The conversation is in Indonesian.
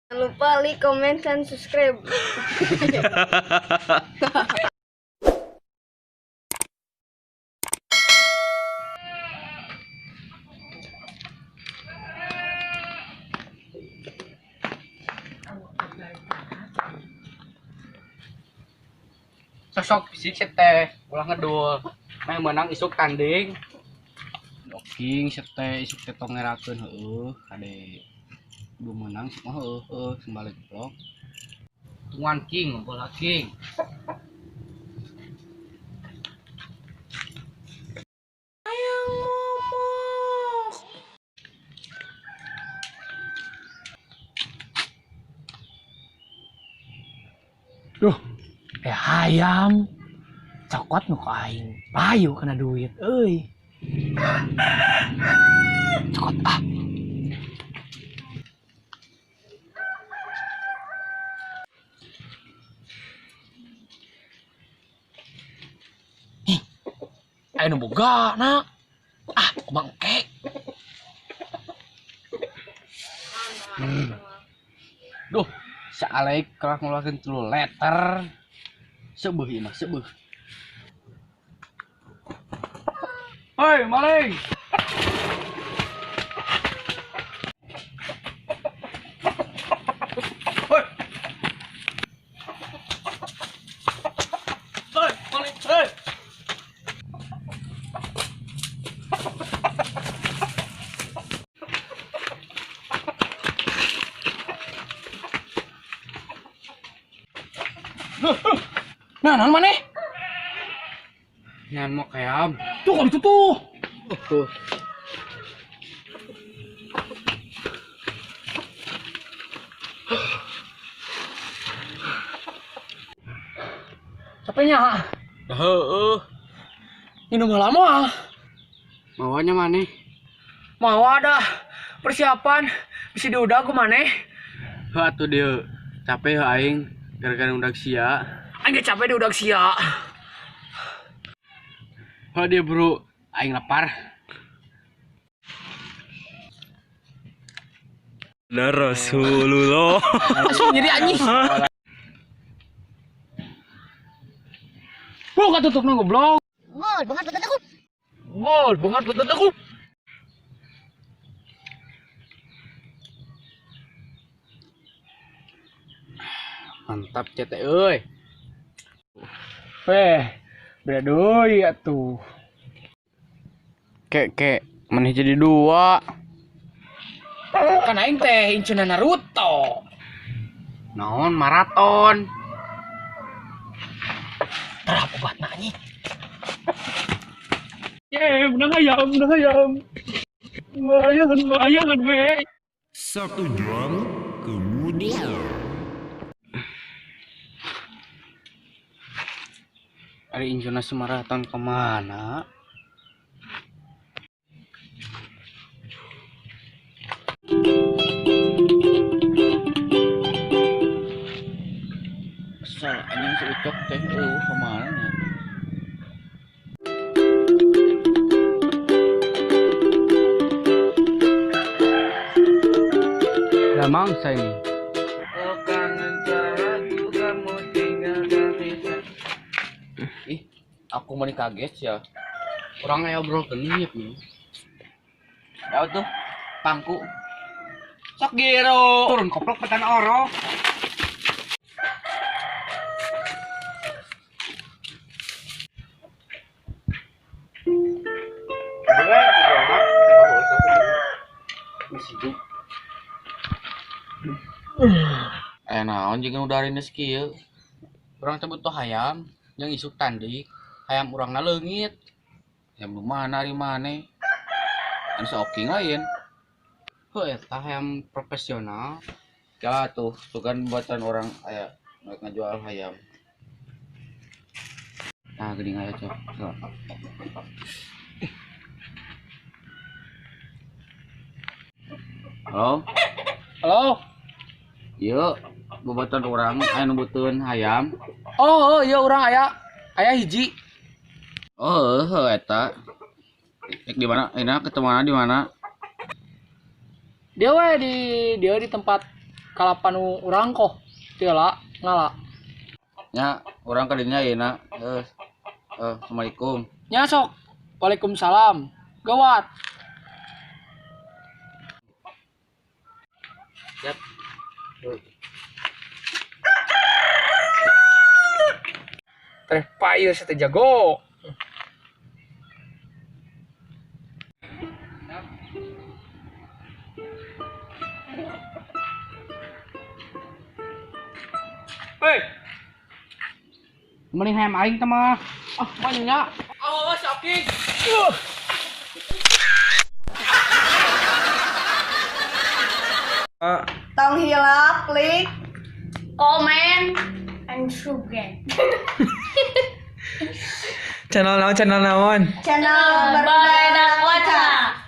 Jangan lupa like, comment, dan subscribe. Sosok fisik teh ulah ngedul meh menang isuk tanding jogging teh isuk teh tong ngerakeun heueuh kade du menang sok mah heueuh sembalik vlog tuan king bola king Duh, ayam cokot nu ka aing payu kena duit euy. Cokot ah. Ih. Aya nu boga na. Ah, bangke. duh saalek kelah ngeluarkeun 3 liter sebeuh ieu mah sebeuh hei maling hei hei maling hei Nah, maneh? nyan mau kayak Tuh kalau itu tuh. tuh Capeknya. dah heueuh Minum lama. maunya maneh Mau ada persiapan bisa diudag ku maneh. heuh atuh dieu capek heuh aing gara-gara undak sia Aing gak capek diudag sia. heuh dia bro aing lapar Nah Rasulullah. Langsung jadi anjing. Buka tutupnya goblok. Gol, banget betul aku. Gol, banget betul aku. mantap cete euy Beda deui atuh. kek maneh jadi 2 Kan aing teh incuna Naruto. naon maraton Terap obatna anjing. Menang ayam. Bayangan, we. Satu jam kemudian. ari injuna maraton kemana Sal anjing seucok teh kemana nya Lamang saya ini. Oh kangen cara kamu tinggal ih aku mau kaget ya orang ya bro genit nih ya tuh pangku sok giro turun koplok petan oro naon jeung udarin skill urang teh butuh hayam yang isuk tanding hayam urang leungit hayam mana ari maneh anu saoking lain heuh eta hayam profesional ya tuh kan buatan orang aya ngajual hayam nah geuning aya cok halo Halo. yuk bobotan orang aya nu butuhin hayam Oh, iya urang aya hiji. oh eta di mana enak ketemu di mana Dia we di tempat kalapanu urang kok tiala ngala. Nya orang kadinya yeuna. Assalamualaikum. Nya sok. Waalaikumsalam. Gawat. Siap. Teh payu teh jago. Hei. Mending hayam aing teh mah. Ah, banyak. Awas sakit. Tong hilap, klik, komen, and subscribe. Channel naon? Channel Berbeda Kocak.